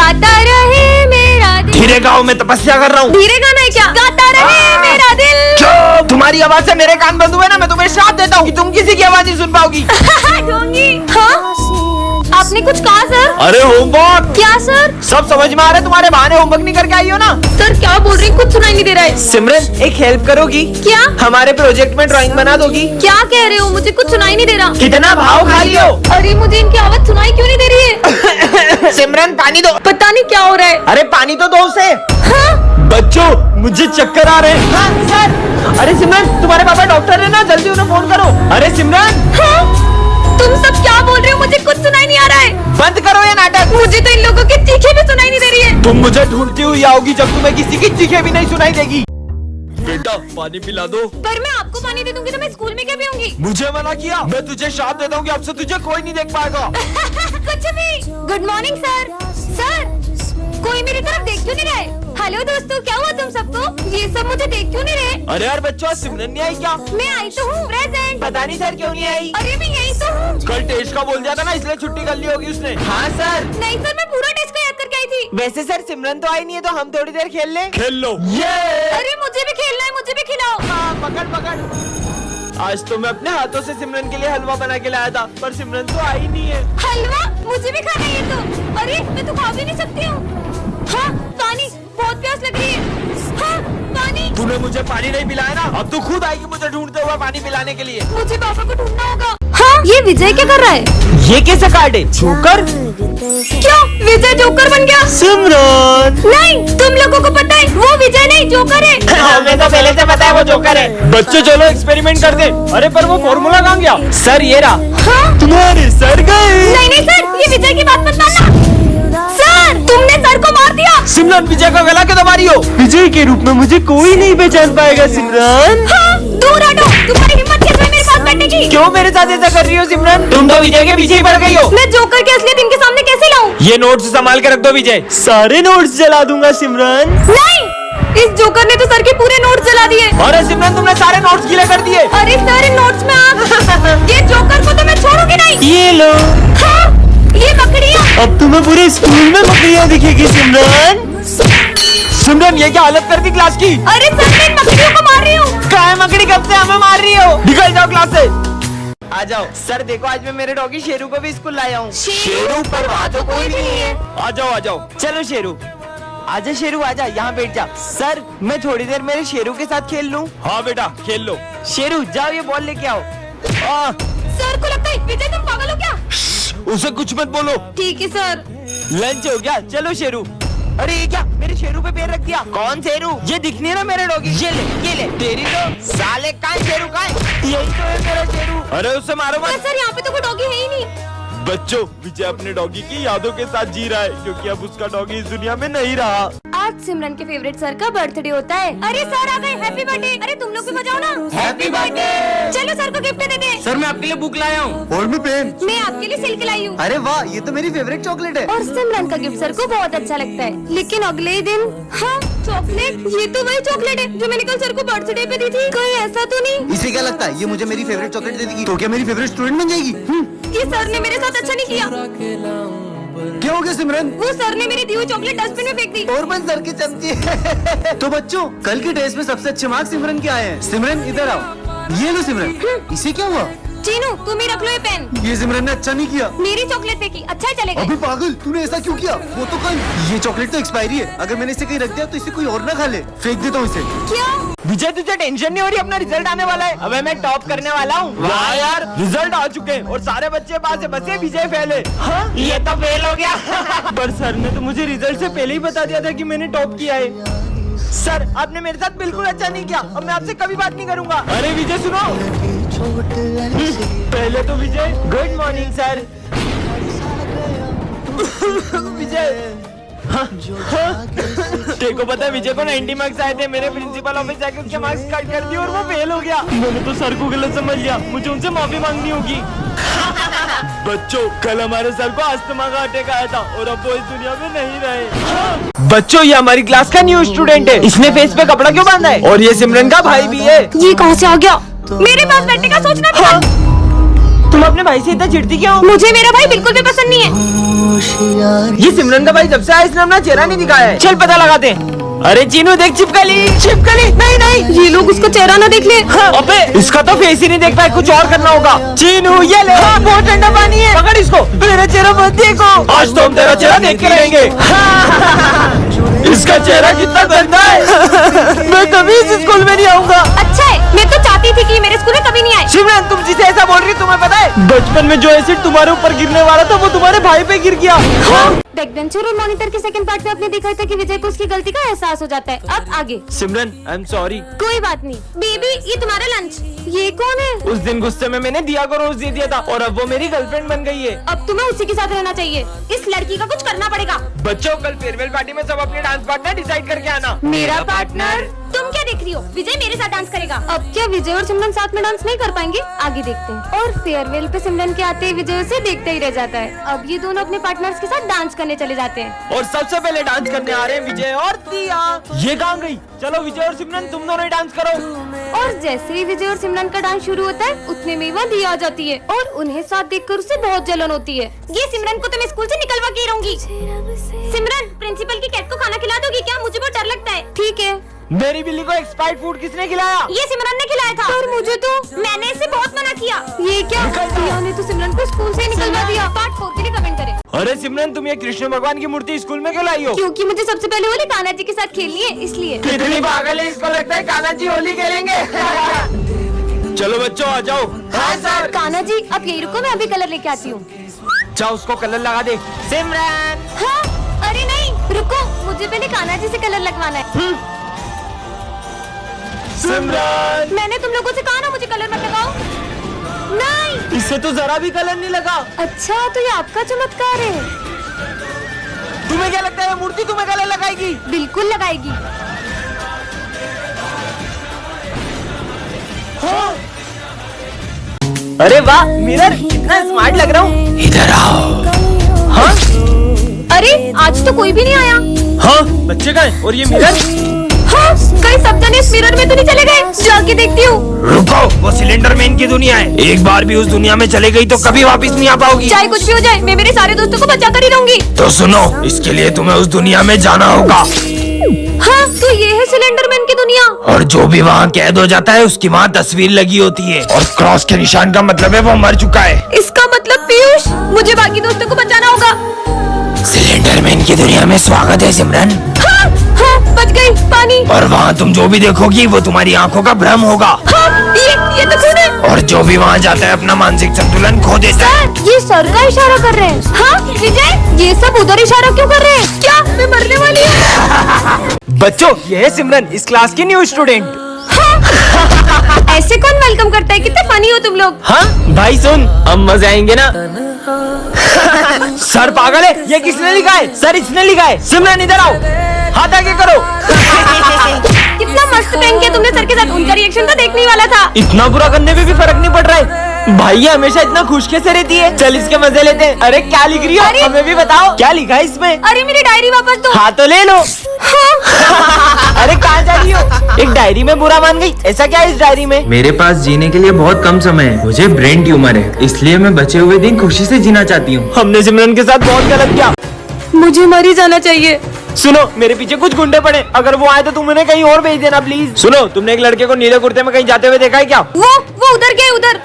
गाता रहे मेरा दिल। धीरे गाओ, मैं तपस्या कर रहा हूँ। धीरे गाना है क्या? गाता रहे मेरा दिल। तुम्हारी आवाज से मेरे कान बंद हुए ना, मैं तुम्हें श्राप देता हूँ कि तुम किसी की आवाज नहीं सुन पाओगी। ढोंगी। हाँ, आपने कुछ कहा सर? अरे होमवर्क। क्या सर? सब समझ में आ रहा है, तुम्हारे बहाने होमवर्क नहीं करके आई हो ना। सर क्या बोल रही, कुछ सुनाई नहीं दे रहा है। सिमरन एक हेल्प करोगी? क्या? हमारे प्रोजेक्ट में ड्राइंग बना दोगी? क्या कह रहे हो, मुझे कुछ सुनाई नहीं दे रहा। कितना भाव खाई हो? अरे मुझे इनकी आवाज सुनाई क्यों नहीं दे रही है? सिमरन पानी दो। पता नहीं क्या हो रहा है। अरे पानी तो दो उसे। हाँ? बच्चों मुझे चक्कर आ रहे हैं। हाँ सर। अरे सिमरन तुम्हारे पापा डॉक्टर है ना, जल्दी उन्हें फोन करो। अरे सिमरन। हाँ? तुम सब क्या बोल रहे हो, मुझे कुछ सुनाई नहीं आ रहा है। बंद करो ये नाटक। मुझे तो इन लोगों की चीखें भी सुनाई नहीं दे रही है। तुम मुझे ढूंढती हुई आओगी जब तुम्हें किसी की चीखें भी नहीं सुनाई देगी। बेटा पानी पिला दो। पर मैं आपको पानी दे दूंगी तो मैं स्कूल में क्या पीऊंगी? मुझे मना किया। मैं तुझे श्राप देता हूँ कि अब से तुझे कोई नहीं देख पाएगा। कुछ भी। Good morning sir. सर कोई मेरी तरफ देख क्यों नहीं रहा है? हेलो दोस्तों, क्या हुआ तुम सबको? ये सब मुझे देख क्यों नहीं रहे? अरे यार बच्चों, सिमरन नहीं आई क्या? मैं आई तो हूँ, प्रेजेंट। पता नहीं सर क्यों नहीं आई। अरे मैं यही तो हूँ। कल टेस्ट का बोल दिया था ना, इसलिए छुट्टी कर ली होगी उसने। हाँ सर। नहीं सर, मैं पूरा टेस्ट को याद करके आई थी। वैसे सर सिमरन तो आई नहीं है, तो हम थोड़ी देर खेल लें। खेल लो। ये अरे मुझे भी खेलना है, मुझे भी खिलाओ। हाँ, पकड़ पकड़। आज तो मैं अपने हाथों से सिमरन के लिए हलवा बना के लाया था, पर सिमरन तो आई नहीं है। हलवा? मुझे भी खाना है ये तो। अरे मैं तो खा भी नहीं सकती हूँ। हाँ पानी, बहुत प्यास लग रही है। हाँ पानी। तूने मुझे पानी नहीं पिलाया ना, अब तू खुद आएगी मुझे ढूंढते हुए पानी पिलाने के लिए। मुझे पापा को ढूंढना होगा। हाँ ये विजय क्या कर रहा है? ये कैसा कार्ड है? जोकर? क्यों विजय जोकर बन गया? सिमरन नहीं, तुम लोगों को पता है वो विजय नहीं जोकर है। हमें तो पहले से पता है वो जोकर है। बच्चों चलो एक्सपेरिमेंट कर दे। अरे पर वो फॉर्मूला कहाँ गया? सर ये रहा। हाँ? तुम्हारे सर गए। नहीं नहीं सर, ये विजय की बात मत मानना। सर तुमने सर को मार दिया। सिमरन विजय का गला क्यों दबा रही हो? विजय के रूप में मुझे कोई नहीं पहचान पाएगा सिमरन। हाँ, दूर हटो। तुम्हारी हिम्मत कैसे है मेरे साथ बैठने की? क्यों मेरे साथ ऐसा कर रही हो सिमरन? तुम तो विजय के पीछे ही पड़ गई हो। मैं जोकर की असलियत इनके सामने कैसे लाऊं? ये नोट्स संभाल के रख दो विजय। सारे नोट्स जला दूंगा सिमरन। नहीं, इस जोकर ने तो सर के पूरे नोट्स जला दिए। अरे सिमरन तुमने सारे नोट्स गीले कर दिए। अरे सर इन नोट्स में आग। ये जोकर को तो मैं छोड़ूंगी नहीं। ये लो। हाँ, ये बकरियाँ। अब तुम्हें पूरे स्कूल में बकरियाँ दिखेगी सिमरन। सिमरन ये क्या हालत कर दी क्लास की? अरे सर मैं इन मकड़ियों को मार रही हूँ। क्या है मकड़ी, कब से हमें मार रही हो? निकल जाओ क्लास से। आ जाओ सर, देखो आज मैं मेरे डॉगी शेरू को भी स्कूल लाया हूँ। शेरू? पर वहाँ तो कोई भी नहीं है। आ जाओ आ जाओ। चलो शेरू, आजा शेरू आजा, यहाँ बैठ जा। सर मैं थोड़ी देर मेरे शेरू के साथ खेल लूँ? हाँ बेटा खेल लो। शेरू जाओ ये बॉल लेके आओ। सर को लगता है विजय तुम पागल हो क्या? उसे कुछ मत बोलो। ठीक है सर। लंच हो गया, चलो शेरू। अरे ये क्या, मेरे शेरू पे पैर रख दिया। कौन शेरू? ये दिख नहीं रहा मेरे डॉगी। ये ले तेरी तो साले का शेरू का है। यही तो है मेरा शेरू। अरे उसे मारो मत। सर यहाँ पे तो कोई डॉगी है ही नहीं। बच्चों विजय अपने डॉगी की यादों के साथ जी रहा है, क्योंकि अब उसका डॉगी इस दुनिया में नहीं रहा। आज सिमरन के फेवरेट सर का बर्थडे होता है। अरे सर आ गए, हैप्पी बर्थडे। अरे तुम लोग भी बजाओ ना। Happy birthday. चलो सर को गिफ्ट दे दे। सर मैं आपके लिए बुक लाया हूँ। और मैं पेन। मैं आपके लिए सिल्क लाई हूँ। अरे वाह, ये तो मेरी फेवरेट चॉकलेट है। और सिमरन का गिफ्ट सर को बहुत अच्छा लगता है। लेकिन अगले ही दिन, हाँ चॉकलेट, ये तो वही चॉकलेट है जो मैंने कल सर को बर्थडे पे दी थी। कोई ऐसा तो नहीं? इसे क्या लगता है ये मुझे मेरी फेवरेट चॉकलेट दे देगी तो क्या मेरी फेवरेट स्टूडेंट बन जाएगी? ये सर ने मेरे साथ अच्छा नहीं किया। क्या हो गया सिमरन? वो सर ने मेरी दी हुई चॉकलेट डस्टबिन में फेंक दी। और मैं सर की चमची। तो बच्चों कल के टेस्ट में सबसे अच्छे मार्क्स सिमरन के आए हैं। सिमरन इधर आओ। ये लो सिमरन। इसे क्या हुआ? चीनू तुम ही रख लो ये पेन। ये सिमरन ने अच्छा नहीं किया। मेरी चॉकलेट फेंकी, अच्छा ही चलेगा। अबे पागल, तूने ऐसा क्यों किया? वो तो कल। ये चॉकलेट तो एक्सपायरी है, अगर मैंने इसे कहीं रख दिया तो इसे कोई और ना खा ले। फेंक देता हूँ इसे। क्या? विजय तुझे टेंशन नहीं हो रही? अपना रिजल्ट आने वाला है, अबे मैं टॉप करने वाला हूँ। वाह यार, रिजल्ट आ चुके हैं और सारे बच्चे पास है, बस ये विजय फेल है। हाँ? ये तो फेल हो गया। पर सर ने तो मुझे रिजल्ट से पहले ही बता दिया था कि मैंने टॉप किया है। सर आपने मेरे साथ बिल्कुल अच्छा नहीं किया, अब मैं आपसे कभी बात नहीं करूंगा। अरे विजय सुनो। पहले तो विजय गुड मॉर्निंग सर। विजय देखो पता है विजय को 90 मार्क्स आए थे, मैंने प्रिंसिपल ऑफिस जाके उसके मार्क्स कट कर दिए और वो फेल हो गया। मैंने तो सर को गलत समझ लिया, मुझे उनसे माफी मांगनी होगी। बच्चों कल हमारे सर को अस्थमा का अटैक आया था और अब वो इस दुनिया में नहीं रहे। बच्चों ये हमारी क्लास का न्यू स्टूडेंट है, इसने फेस पे कपड़ा क्यों बांधा है? और ये सिमरन का भाई भी है। ये कहाँ से आ गया? मेरे पास बैठने का सोचना था। तुम अपने भाई से इतना चिढ़ती क्यों? मुझे मेरा भाई बिल्कुल भी पसंद नहीं है। ये सिमरन का भाई जब से आया इसने अपना चेहरा नहीं दिखाया है। चल पता लगाते हैं। अरे चीनू देख चिपकली। नहीं नहीं, ये लोग उसका चेहरा ना देख ले। हाँ। अबे इसका तो फेस ही नहीं देख पाए, कुछ और करना होगा। चीनू ये ले। हाँ, बहुत ठंडा पानी है, पकड़ इसको। मेरा चेहरा मत देखो, आज तो हम तेरा चेहरा देख के रहेंगे। इसका चेहरा कितना गंदा है। मैं कभी इस स्कूल में नहीं आऊंगा। अच्छा है, मैं तो चाहती थी कि मेरे स्कूल में कभी नहीं आए। सिमरन तुम जिसे ऐसा बोल रही तुम्हें पता है बचपन में जो एसिड तुम्हारे ऊपर गिरने वाला था वो तुम्हारे भाई पे गिर गया। बैकबेंचर और मॉनिटर के सेकंड पार्ट में आपने देखा था कि विजय को उसकी गलती का एहसास हो जाता है। अब आगे। सिमरन आई एम सॉरी। कोई बात नहीं। बेबी ये तुम्हारा लंच। ये कौन है? उस दिन गुस्से में मैंने दिया को रोज दे दिया था और अब वो मेरी गर्लफ्रेंड बन गई है। अब तुम्हें उसी के साथ रहना चाहिए। इस लड़की का कुछ करना पड़ेगा। बच्चों कल फेयरवेल पार्टी में सब अपने डांस पार्टनर डिसाइड करके आना। मेरा पार्टनर? तुम क्या देख रही हो? विजय मेरे साथ डांस करेगा। अब क्या विजय और सिमरन साथ में डांस नहीं कर पाएंगे? आगे देखते हैं। और फेयरवेल पे सिमरन के आते ही विजय उसे देखते ही रह जाता है। अब ये दोनों अपने पार्टनर्स के साथ डांस करने चले जाते हैं। और सबसे पहले डांस करने आ रहे हैं विजय और दिया। ये कहाँ गई? चलो विजय और सिमरन तुम दोनों ही डांस करो। और जैसे ही विजय और सिमरन का डांस शुरू होता है उतने में वह दिया आ जाती है और उन्हें साथ देखकर उसे बहुत जलन होती है। ये सिमरन को तो मैं स्कूल से निकलवा के ही रहूंगी। सिमरन प्रिंसिपल की कैट को खाना खिला दोगी क्या? मुझे बहुत डर लगता है। ठीक है। मेरी बिल्ली को एक्सपायर्ड फूड किसने खिलाया? ये सिमरन ने खिलाया था। और मुझे तो मैंने इसे बहुत मना किया। ये क्या? दिया ने तो सिमरन को स्कूल से निकलवा दिया। पार्ट 4 के लिए कमेंट करें। अरे सिमरन तुम ये कृष्ण भगवान की मूर्ति स्कूल में क्यों लाई हो? क्योंकि मुझे सबसे पहले होली कान्हा जी के साथ खेलनी है इसलिए। कितनी पागल है, इसको लगता है कान्हा जी होली खेलेंगे। चलो बच्चों आ जाओ। हाँ सर। कान्हा जी आप यही रुको, मैं अभी कलर लेके आती हूँ। जाओ उसको कलर लगा दे। सिमरन। हाँ? अरे नहीं रुको, मुझे पहले कान्हा जी से कलर लगवाना है। सिमरन मैंने तुम लोगों से कहा ना मुझे कलर मत लगाओ। नहीं, इससे तो जरा भी कलर नहीं लगा। अच्छा तो ये आपका चमत्कार है। तुम्हें क्या लगता है मूर्ति तुम्हें कलर लगाएगी? बिल्कुल लगाएगी। हाँ? अरे वाह मिरर, कितना स्मार्ट लग रहा हूँ। इधर आओ। हाँ? अरे आज तो कोई भी नहीं आया। हाँ बच्चे कहाँ हैं? और ये मिरर? हाँ, कहीं सब जने इस मिरर में तो नहीं चले गए? जाके देखती हूँ। रुको, वो सिलेंडर मैन की दुनिया है। एक बार भी उस दुनिया में चले गई तो कभी वापस नहीं आ पाओगी। चाहे कुछ भी हो जाए मैं मेरे सारे दोस्तों को बचा कर ही रहूंगी। तो सुनो, इसके लिए तुम्हें उस दुनिया में जाना होगा। हाँ तो ये है सिलेंडर मैन की दुनिया। और जो भी वहाँ कैद हो जाता है उसकी वहाँ तस्वीर लगी होती है और क्रॉस के निशान का मतलब है वो मर चुका है। इसका मतलब पीयूष मुझे बाकी दोस्तों को बचाना होगा। सिलेंडर मैन की दुनिया में स्वागत है सिमरन। हाँ, हाँ, बच गई। पानी। और वहाँ तुम जो भी देखोगी वो तुम्हारी आंखों का भ्रम होगा। हाँ, ये तो खून है। और जो भी वहाँ जाता है अपना मानसिक संतुलन खो देता है। ये सर का इशारा कर रहे हैं। हाँ विजय, ये सब उधर इशारा क्यों कर रहे हैं? क्या मैं मरने वाली हूँ? बच्चों ये है सिमरन, इस क्लास की न्यू स्टूडेंट। हाँ? ऐसे कौन वेलकम करता है? कितने फनी हो तुम लोग। हाँ भाई सुन, अब मजे आएंगे ना। सर पागल है, ये किसने लिखा है? सर इसने लिखा है। सिमरन इधर आओ, हाथ आगे करो। कितना मस्त प्रैंक किया तुमने सर के साथ। उनका रिएक्शन तो देखने ही वाला था। इतना बुरा करने में भी फर्क नहीं पड़ रहा है। भाई ये हमेशा इतना खुश कैसे रहती है? चल इसके मजे लेते हैं। अरे क्या लिख रही हो? हमें भी बताओ क्या लिखा है इसमें। अरे मेरी डायरी वापस दो। हाँ तो ले लो। हाँ? अरे कहाँ जा रही हो? एक डायरी में बुरा मान गई, ऐसा क्या है इस डायरी में? मेरे पास जीने के लिए बहुत कम समय है। मुझे ब्रेन ट्यूमर है, इसलिए मैं बचे हुए दिन खुशी से जीना चाहती हूँ। हमने सिमरन के साथ बहुत गलत किया। मुझे मर ही जाना चाहिए। सुनो मेरे पीछे कुछ गुंडे पड़े, अगर वो आए तो तुम उन्हें कहीं और भेज देना प्लीज। सुनो तुमने एक लड़के को नीले कुर्ते में कहीं जाते हुए देखा है क्या? वो उधर गए उधर।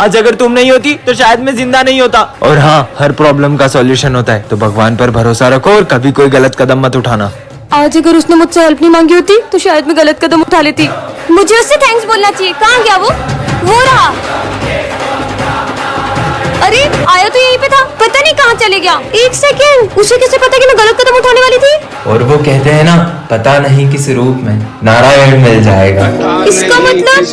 आज अगर तुम नहीं होती तो शायद मैं जिंदा नहीं होता। और हाँ, हर प्रॉब्लम का सॉल्यूशन होता है, तो भगवान पर भरोसा रखो और कभी कोई गलत कदम मत उठाना। आज अगर उसने मुझसे हेल्प नहीं मांगी होती तो शायद मैं गलत कदम उठा लेती। मुझे उससे थैंक्स बोलना चाहिए। कहाँ गया वो रहा। अरे आया तो यहीं पे था, पता नहीं कहाँ चले गया। एक सेकेंड, उसे कैसे पता कि मैं गलत कदम उठाने वाली थी? और वो कहते हैं ना, पता नहीं किस रूप में नारायण मिल जाएगा। इसका मतलब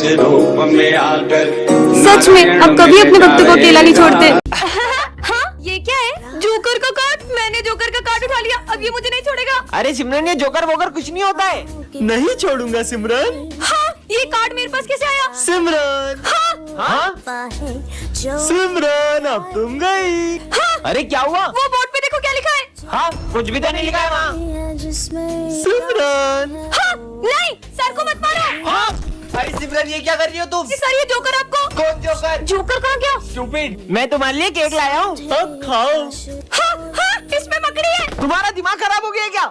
सच में अब कभी अपने भक्तों को अकेला नहीं छोड़ते। हाँ ये क्या है? जोकर का कार्ड। मैंने जोकर का कार्ड उठा लिया, अब ये मुझे नहीं छोड़ेगा। अरे सिमरन ये जोकर वोकर कुछ नहीं होता है। नहीं छोड़ूंगा सिमरन। हाँ ये कार्ड मेरे पास कैसे आया? सिमरन। हाँ? सिमरन अब तुम गई। हाँ? अरे क्या हुआ? वो बोर्ड पे देखो क्या लिखा है। हाँ कुछ भी तो नहीं लिखा है वहाँ। सिमरन। हाँ नहीं, सर को मत मारो। हाँ अरे सिमरन ये क्या कर रही हो तुम? सर ये जोकर आपको। कौन जोकर? जोकर कहाँ गया? स्टूपिड, मैं तुम्हारे लिए केक लाया हूँ, अब खाओ। हाँ हाँ इसमें मकड़ी है। तुम्हारा दिमाग खराब हो गया है क्या?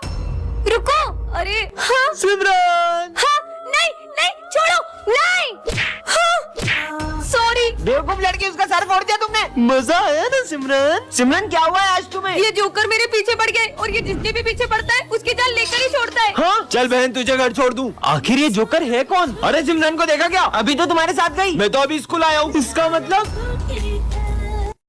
रुको, अरे हाँ सिमरन हाँ नहीं नहीं छोड़ो नहीं। हाँ सॉरी। बेवकूफ लड़की, उसका सर फोड़ दिया तुमने। मजा आया ना सिमरन? सिमरन क्या हुआ है आज तुम्हें? ये जोकर मेरे पीछे पड़ गए और ये जिसके भी पीछे पड़ता है उसकी जान लेकर ही छोड़ता है। हाँ चल बहन तुझे घर छोड़ दूं। आखिर ये जोकर है कौन? अरे सिमरन को देखा क्या? अभी तो तुम्हारे साथ गई। मैं तो अभी स्कूल आया हूँ। इसका मतलब